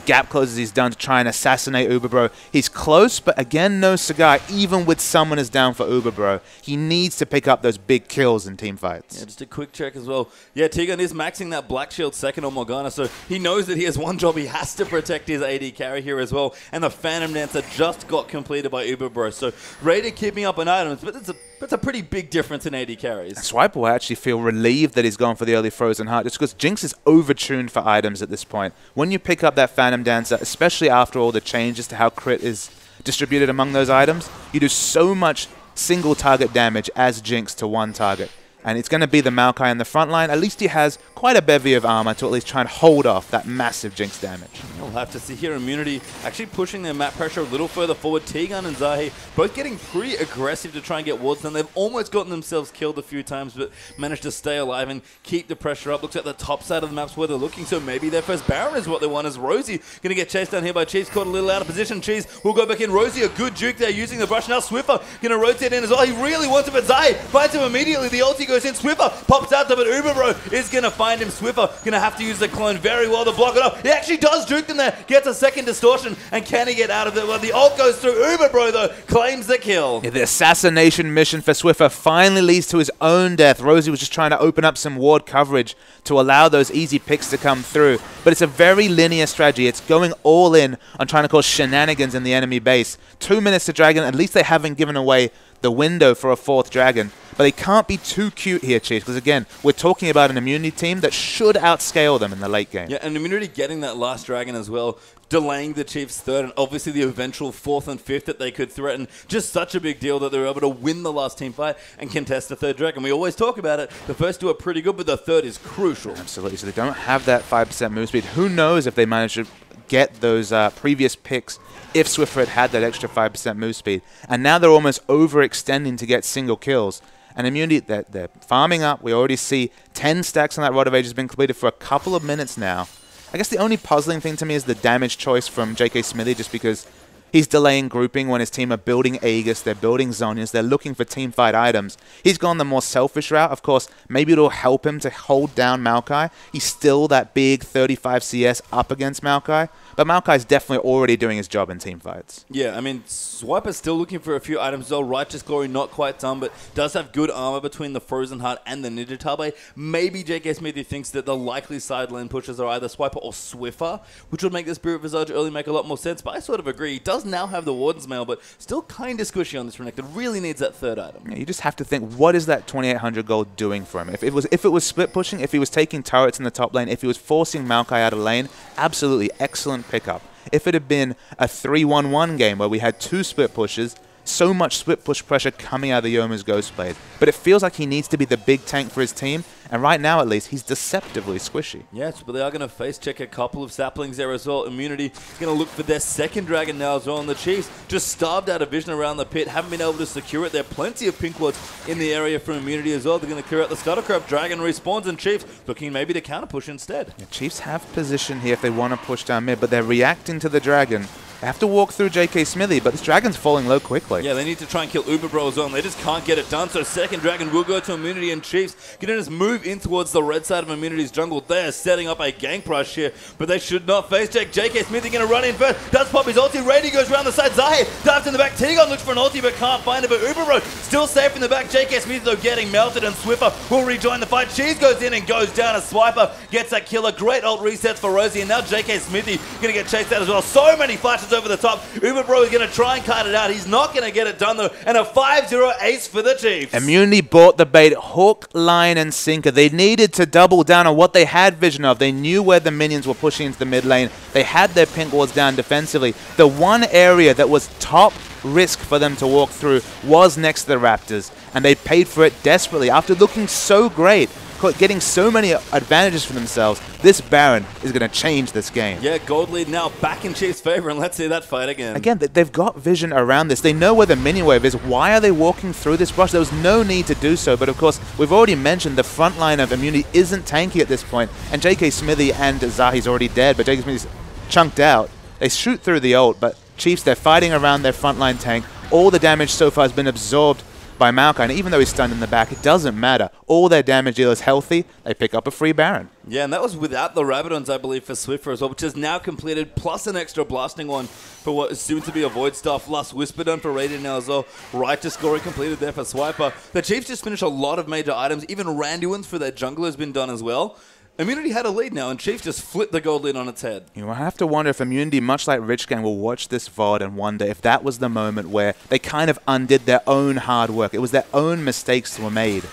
gap closes he's done to try and assassinate Uberbro. He's close, but again, no cigar, even with someone is down for Uberbro. He needs to pick up those big kills in team fights. Yeah, just a quick check as well. Yeah, T-Gun is maxing that Black Shield second on Morgana, so he knows that he has one job. He has to protect his AD carry here as well, and the Phantom Dancer just got completed by Uberbro, so Raider keeping up on items, but it's a pretty big difference in AD carries. Swiper will actually feel relieved that he's gone for the early Frozen Heart, just because Jinx is overtuned for items at this point. When you pick up that Phantom Dancer, especially after all the changes to how crit is distributed among those items, you do so much single target damage as Jinx to one target. And it's going to be the Maokai in the front line. At least he has quite a bevy of armor to at least try and hold off that massive Jinx damage. We'll have to see here. Immunity actually pushing their map pressure a little further forward. T-Gun and Zahi both getting pretty aggressive to try and get wards done. They've almost gotten themselves killed a few times, but managed to stay alive and keep the pressure up. Looks like the top side of the map's where they're looking, so maybe their first Baron is what they want, as Rosie going to get chased down here by Chiefs, caught a little out of position. Cheese will go back in. Rosie, a good juke there using the brush. Now Swiffer going to rotate in as well. He really wants it, but Zahi finds him immediately. The ulti goes in. Swiffer pops out there, but Uber Bro is going to find him. Swiffer going to have to use the clone very well to block it up. He actually does juke them there, gets a second distortion, and can he get out of it? Well, the ult goes through. Uber Bro, though, claims the kill. Yeah, the assassination mission for Swiffer finally leads to his own death. Rosie was just trying to open up some ward coverage to allow those easy picks to come through. But it's a very linear strategy. It's going all in on trying to cause shenanigans in the enemy base. 2 minutes to Dragon. At least they haven't given away the window for a 4th Dragon. But they can't be too cute here, Chiefs, because again, we're talking about an Immunity team that should outscale them in the late game. Yeah, and Immunity getting that last Dragon as well, delaying the Chiefs' 3rd, and obviously the eventual 4th and 5th that they could threaten. Just such a big deal that they were able to win the last team fight and contest the 3rd Dragon. We always talk about it. The first 2 are pretty good, but the 3rd is crucial. Absolutely. So they don't have that 5% move speed. Who knows if they manage to get those previous picks if Swiffer had that extra 5% move speed. And now they're almost overextending to get single kills. And Immunity, they're farming up. We already see 10 stacks on that Rod of Age has been completed for a couple of minutes now. I guess the only puzzling thing to me is the damage choice from JK Smithy, just because he's delaying grouping when his team are building Aegis, they're building Zhonya's, they're looking for teamfight items. He's gone the more selfish route. Of course, maybe it'll help him to hold down Maokai. He's still that big 35 CS up against Maokai, but Maokai's definitely already doing his job in teamfights. Yeah, I mean, Swiper's still looking for a few items as well. Righteous Glory not quite done, but does have good armor between the Frozen Heart and the Ninja Tabe. Maybe JK Smithy thinks that the likely side lane pushes are either Swiper or Swiffer, which would make the Spirit Visage early make a lot more sense, but I sort of agree. He does now have the Warden's Mail, but still kind of squishy on this Renekton. Really needs that 3rd item. Yeah, you just have to think, what is that 2,800 gold doing for him? If it was split pushing, if he was taking turrets in the top lane, if he was forcing Maokai out of lane, absolutely excellent pickup. If it had been a 3-1-1 game where we had 2 split pushes, so much split push pressure coming out of the Yomu's Ghostblade. But it feels like he needs to be the big tank for his team, and right now at least, he's deceptively squishy. Yes, but they are going to face check a couple of saplings there as well. Immunity going to look for their 2nd Dragon now as well, and the Chiefs just starved out of vision around the pit, haven't been able to secure it. There are plenty of pink wards in the area from Immunity as well. They're going to clear out the Scuttlecraft. Dragon respawns, and Chiefs looking maybe to counter push instead. Yeah, Chiefs have position here if they want to push down mid, but they're reacting to the Dragon. They have to walk through JK Smithy, but this Dragon's falling low quickly. Yeah, they need to try and kill Uber Bro as well, and they just can't get it done. So 2nd Dragon will go to Immunity, and Chiefs going to just move in towards the red side of Immunity's jungle. They are setting up a gank rush here, but they should not face check. JK Smithy going to run in first. Does pop his ulti. Rady goes around the side. Zahi dives in the back. T-Gun looks for an ulti, but can't find it. But Uber Bro still safe in the back. JK Smithy, though, getting melted, and Swiffer will rejoin the fight. Cheese goes in and goes down. A Swiper gets that killer. Great ult resets for Rosie, and now JK Smithy going to get chased out as well. So many flashes over the top. Uber Bro is going to try and cut it out. He's not going to get it done, though. And a 5-0 ace for the Chiefs. Immunity bought the bait. Hook, line, and sinker. They needed to double down on what they had vision of. They knew where the minions were pushing into the mid lane. They had their pink wards down defensively. The one area that was top risk for them to walk through was next to the Raptors. And they paid for it desperately. After looking so great, getting so many advantages for themselves, this Baron is going to change this game. Yeah, gold lead now back in Chiefs' favor, and let's see that fight again. Again, they've got vision around this. They know where the minion wave is. Why are they walking through this brush? There was no need to do so, but of course, we've already mentioned the front line of Immunity isn't tanky at this point, and JK Smithy and Zahi's already dead, but JK Smithy's chunked out. They shoot through the ult, but Chiefs, they're fighting around their frontline tank. All the damage so far has been absorbed by Maokai, and even though he's stunned in the back, it doesn't matter. All their damage deal is healthy. They pick up a free Baron. Yeah, and that was without the Rabadons, I believe, for Swiffer as well, which is now completed, plus an extra blasting one for what is soon to be a Void Staff. Last Whisper done for Radiant now as well. Righteous Glory completed there for Swiper. The Chiefs just finished a lot of major items. Even Randuin's for their jungler has been done as well. Immunity had a lead now, and Chiefs just flipped the gold lead on its head. You have to wonder if Immunity, much like Rich Gang, will watch this VOD and wonder if that was the moment where they kind of undid their own hard work. It was their own mistakes that were made.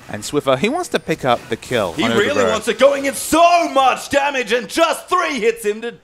And Swiffer, he wants to pick up the kill. He really wants it, going in so much damage, and just 3 hits him to...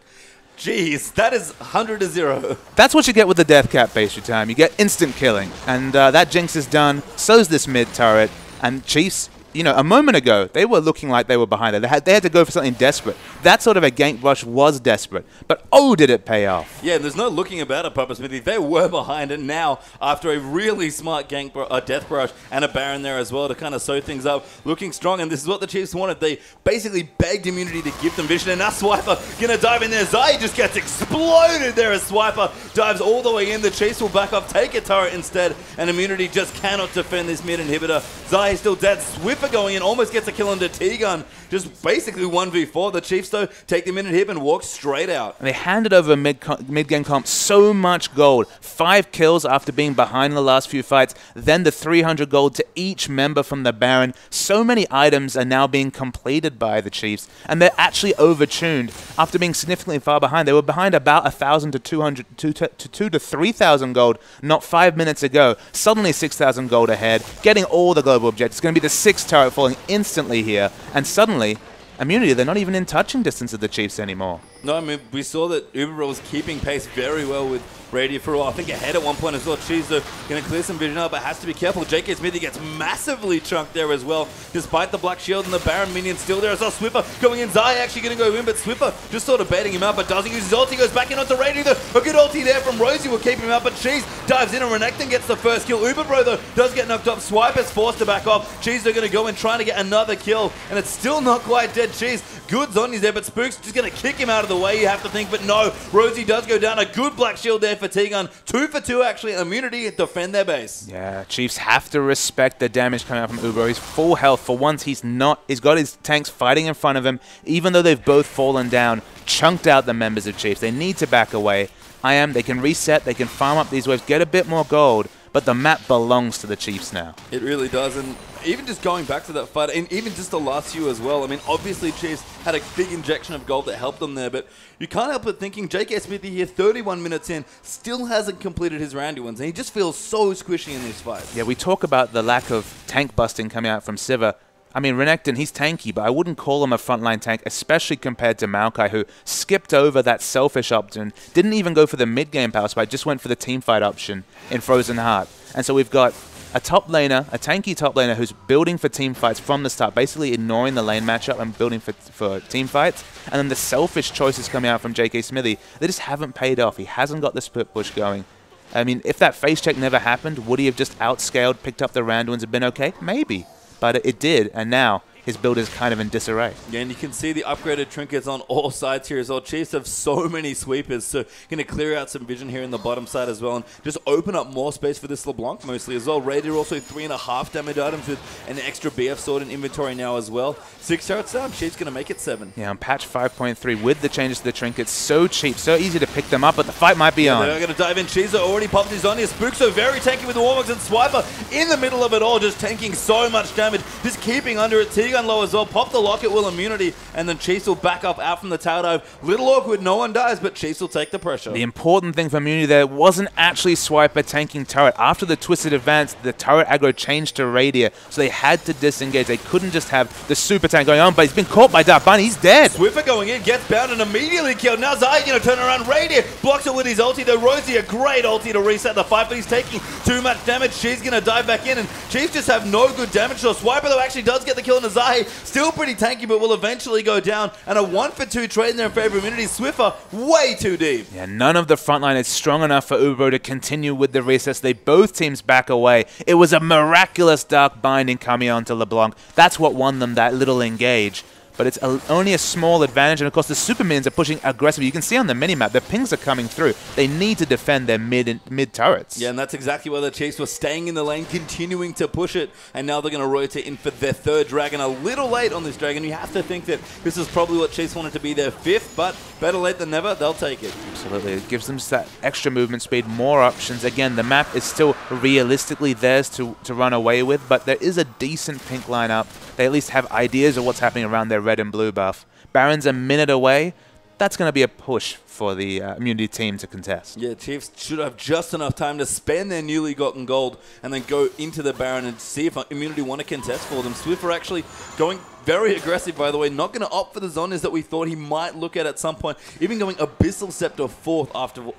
Jeez, that is 100-0. That's what you get with the Death Cap base time. You get instant killing. And that Jinx is done. So's this mid turret. And Chiefs, you know, a moment ago, they were looking like they were behind it. They had to go for something desperate. That sort of a gank rush was desperate. But oh, did it pay off. Yeah, there's no looking about it, Papa Smithy. They were behind, and now, after a really smart death brush and a Baron there as well to kind of sew things up, looking strong, and this is what the Chiefs wanted. They basically begged Immunity to give them vision, and now Swiper going to dive in there. Zai just gets exploded there as Swiper dives all the way in. The Chiefs will back up, take a turret instead, and Immunity just cannot defend this mid inhibitor. Zai is still dead. Swiffer going in, almost gets a kill into T-Gun. Just basically 1v4. The Chiefs, though, take the minute hit and walk straight out. And they handed over mid-game comp so much gold. 5 kills after being behind in the last few fights. Then the 300 gold to each member from the Baron. So many items are now being completed by the Chiefs. And they're actually overtuned after being significantly far behind. They were behind about 1,000 to 200 to 3,000 gold not 5 minutes ago. Suddenly 6,000 gold ahead, getting all the global objectives. It's going to be the 6th turret falling instantly here. And suddenly, Immunity, they're not even in touching distance of the Chiefs anymore. No, I mean, we saw that Uber was keeping pace very well with Radio for a while. I think ahead at one point as well. Cheese, though, going to clear some vision up, but has to be careful. JK Smithy gets massively chunked there as well, despite the Black Shield and the Baron minion still there. I saw Swiffer going in. Zai actually going to go in, but Swiffer just sort of baiting him out, but doesn't use his ulti. Goes back in onto Radio, though. A good ulti there from Rosie will keep him out, but Cheese dives in and Renekton gets the first kill. Uber Bro, though, does get knocked off. Swipe is forced to back off. Cheese, they're going to go in trying to get another kill, and it's still not quite dead. Cheese, good zombies there, but Spook's just going to kick him out of the way, you have to think, but no. Rosie does go down. A good Black Shield there for T-Gun. 2 for 2 actually. Immunity defend their base. Yeah, Chiefs have to respect the damage coming out from Uber. He's full health. For once, he's got his tanks fighting in front of him, even though they've both fallen down, chunked out the members of Chiefs. They need to back away. They can reset, they can farm up these waves, get a bit more gold, but the map belongs to the Chiefs now. It really does, and even just going back to that fight, and even just the last few as well, I mean, obviously Chiefs had a big injection of gold that helped them there, but you can't help but thinking JK Smithy here, 31 minutes in, still hasn't completed his roundy ones, and he just feels so squishy in these fights. Yeah, we talk about the lack of tank busting coming out from Sivir. I mean, Renekton, he's tanky, but I wouldn't call him a frontline tank, especially compared to Maokai, who skipped over that selfish option, didn't even go for the mid-game power spike, just went for the teamfight option in Frozen Heart. And so we've got a top laner, a tanky top laner, who's building for team fights from the start, basically ignoring the lane matchup and building for team fights. And then the selfish choices coming out from JK Smithy, they just haven't paid off. He hasn't got the split push going. I mean, if that face check never happened, would he have just outscaled, picked up the round ones and been okay? Maybe. But it did, and now his build is kind of in disarray. Yeah, and you can see the upgraded trinkets on all sides here as well. Chiefs have so many sweepers, so going to clear out some vision here in the bottom side as well, and just open up more space for this LeBlanc mostly as well. Raider also 3.5 damage items with an extra BF sword in inventory now as well. 6 turrets down, Chiefs going to make it 7. Yeah, on patch 5.3 with the changes to the trinkets, so cheap, so easy to pick them up, but the fight might be on. They're going to dive in. Chizo already popped his on here. Spook so very tanky with the Warmugs, and Swiper in the middle of it all, just tanking so much damage, just keeping under it. T-Gun low as well. Pop the locket will immunity, and then Chiefs will back up out from the tower dive. Little awkward, no one dies, but Chiefs will take the pressure. The important thing for immunity there wasn't actually Swiper tanking turret. After the twisted advance, the turret aggro changed to Radier, so they had to disengage. They couldn't just have the super tank going on, but he's been caught by Dark Bunny. He's dead. Swiffer going in, gets bound and immediately killed. Now Zai going to turn around. Radier blocks it with his ulti. Though Rosie, a great ulti to reset the fight, but he's taking too much damage. She's going to dive back in, and Chiefs just have no good damage. So Swiper, though, actually does get the kill on Zai. Still pretty tanky, but will eventually go down. And a 1 for 2 trade in there in favor of immunity. Swiffer way too deep. Yeah, none of the frontline is strong enough for Ubro to continue with the resets. They both teams back away. It was a miraculous Dark Binding coming onto LeBlanc. That's what won them that little engage. But it's only a small advantage, and of course the super minions are pushing aggressively. You can see on the minimap, the pings are coming through. They need to defend their mid turrets. Yeah, and that's exactly why the Chiefs were staying in the lane, continuing to push it, and now they're going to rotate in for their 3rd dragon. A little late on this dragon. You have to think that this is probably what Chiefs wanted to be their 5th, but better late than never, they'll take it. Absolutely, it gives them that extra movement speed, more options. Again, the map is still realistically theirs to run away with, but there is a decent pink lineup. They at least have ideas of what's happening around their red and blue buff. Baron's a minute away. That's going to be a push for the Immunity team to contest. Yeah, Chiefs should have just enough time to spend their newly gotten gold and then go into the Baron and see if Immunity want to contest for them. Swiffer actually going very aggressive, by the way. Not going to opt for the Zhonya's that we thought he might look at some point. Even going Abyssal Scepter 4th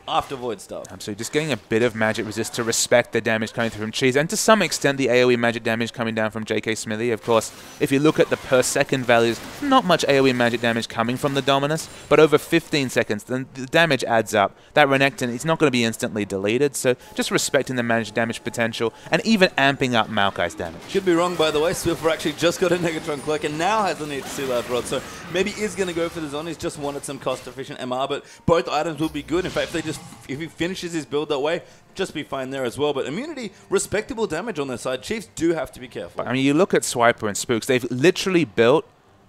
after Void Staff. Absolutely. Just getting a bit of magic resist to respect the damage coming through from Cheese. And to some extent, the AoE magic damage coming down from JK Smithy. Of course, if you look at the per second values, not much AoE magic damage coming from the Dominus. But over 15 seconds, then the damage adds up. That Renekton, it's not going to be instantly deleted. So just respecting the magic damage potential and even amping up Maokai's damage. Could be wrong, by the way. Swiffer actually just got a Negatron Clerk and now has the need to see Large Rod. So maybe is going to go for the Zon. He's just wanted some cost-efficient MR, but both items will be good. In fact, if he finishes his build that way, just be fine there as well. But Immunity, respectable damage on their side. Chiefs do have to be careful. I mean, you look at Swiper and Spooks, they've literally built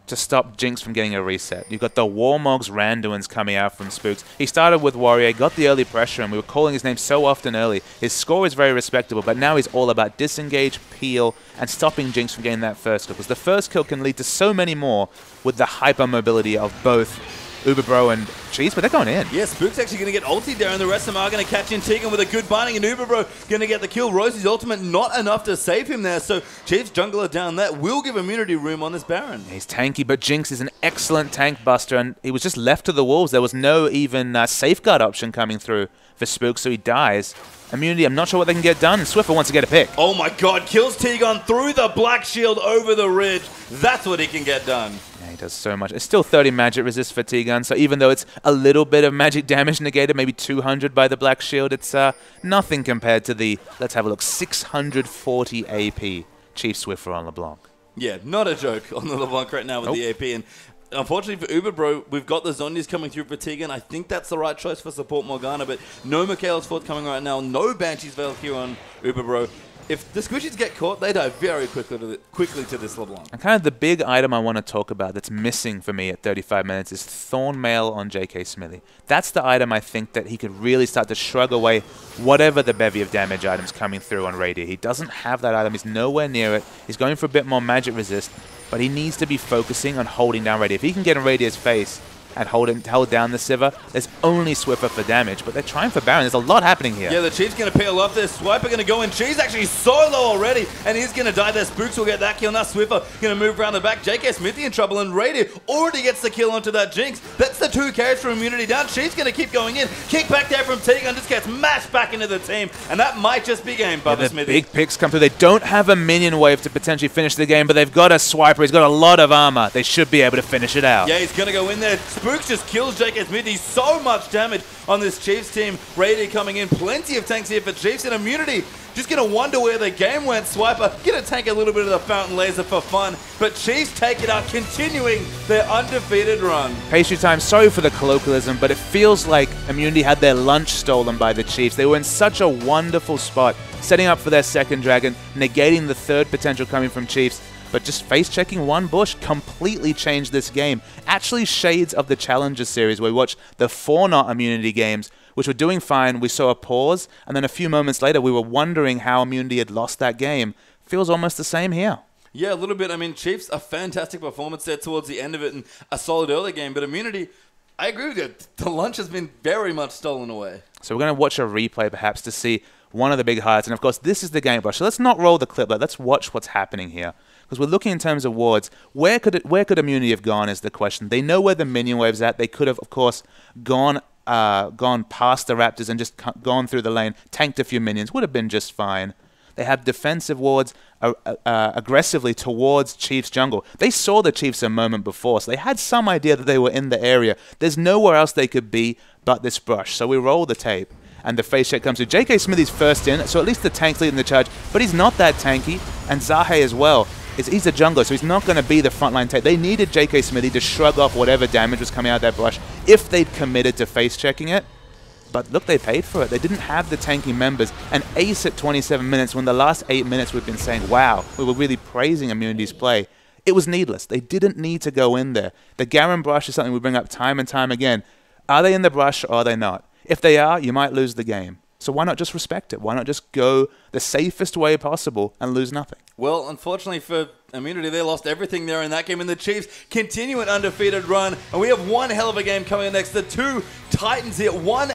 to stop Jinx from getting a reset. You've got the Warmogs Randuins coming out from Spooks. He started with Warrior, got the early pressure, and we were calling his name so often early. His score is very respectable, but now he's all about disengage, peel, and stopping Jinx from getting that first kill. Because the first kill can lead to so many more with the hyper mobility of both Uberbro and Cheese, but they're going in. Yeah, Spook's actually going to get ulti there, and the rest of them are going to catch in Tegan with a good binding, and Uberbro going to get the kill. Rosie's ultimate not enough to save him there, so Chief's jungler down that will give Immunity room on this Baron. He's tanky, but Jinx is an excellent tank buster, and he was just left to the wolves. There was no even safeguard option coming through for Spook, so he dies. Immunity, I'm not sure what they can get done. Swiffer wants to get a pick. Oh my god, kills Tegan through the Black Shield over the ridge. That's what he can get done. Yeah, he does so much. It's still 30 magic resist for Tegan, so even though it's a little bit of magic damage negated, maybe 200 by the Black Shield, it's nothing compared to the, let's have a look, 640 AP Chief Swiffer on LeBlanc. Yeah, not a joke on the LeBlanc right now with the AP. And unfortunately for Uberbro, we've got the Zhonya's coming through for Tegan. I think that's the right choice for support Morgana, but no Mikhail's forthcoming right now. No Banshee's Valkyrie on Uberbro. If the Squishies get caught, they die very quickly to this LeBlanc. And kind of the big item I want to talk about that's missing for me at 35 minutes is Thorn Mail on JK Smithy. That's the item I think that he could really start to shrug away whatever the bevy of damage items coming through on Radiant. He doesn't have that item. He's nowhere near it. He's going for a bit more magic resist, but he needs to be focusing on holding down Radiant. If he can get in Radiant's face and hold down the Sivir, there's only Swiffer for damage, but they're trying for Baron. There's a lot happening here. Yeah, the Chief's going to peel off there. Swiper going to go in. Cheese actually solo already, and he's going to die there. Spooks will get that kill. Now Swiffer going to move around the back. JK Smithy in trouble, and Radiant already gets the kill onto that Jinx. That's the two carries from Immunity down. Chief's going to keep going in. Kick back there from Tegan, just gets mashed back into the team, and that might just be game, Bubba the Smithy. Big picks come through. They don't have a minion wave to potentially finish the game, but they've got a Swiper. He's got a lot of armor. They should be able to finish it out. Yeah, he's going to go in there. Spooks just kills JK Smithy. So much damage on this Chiefs team. Radiant coming in. Plenty of tanks here for Chiefs, and Immunity just going to wonder where the game went. Swiper going to take a little bit of the Fountain Laser for fun, but Chiefs take it out, continuing their undefeated run. Pastry time, sorry for the colloquialism, but it feels like Immunity had their lunch stolen by the Chiefs. They were in such a wonderful spot, setting up for their second dragon, negating the third potential coming from Chiefs, but just face-checking one bush completely changed this game. Actually shades of the Challenger series where we watched the 4-0 Immunity games, which were doing fine. We saw a pause, and then a few moments later we were wondering how Immunity had lost that game. Feels almost the same here. Yeah, a little bit. I mean, Chiefs, a fantastic performance there towards the end of it and a solid early game, but Immunity, I agree with you. The lunch has been very much stolen away. So we're going to watch a replay perhaps to see one of the big highlights, and of course this is the game brush. So let's not roll the clip, let's watch what's happening here. Because we're looking in terms of wards. Where could Immunity have gone is the question. They know where the minion wave's at. They could have, of course, gone past the Raptors and just gone through the lane, tanked a few minions. Would have been just fine. They have defensive wards aggressively towards Chiefs jungle. They saw the Chiefs a moment before, so they had some idea that they were in the area. There's nowhere else they could be but this brush. So we roll the tape, and the face check comes through. JK Smithy's first in, so at least the tank's leading the charge, but he's not that tanky, and Zahe as well. He's a jungler, so he's not going to be the frontline tank. They needed JK Smithy to shrug off whatever damage was coming out of that brush if they'd committed to face-checking it. But look, they paid for it. They didn't have the tanky members. And ace at 27 minutes, when the last 8 minutes we've been saying, wow, we were really praising Immunity's play. It was needless. They didn't need to go in there. The Garen brush is something we bring up time and time again. Are they in the brush or are they not? If they are, you might lose the game. So why not just respect it? Why not just go the safest way possible and lose nothing? Well, unfortunately for Immunity, they lost everything there in that game, and the Chiefs continue an undefeated run. And we have one hell of a game coming next. The two Titans here, one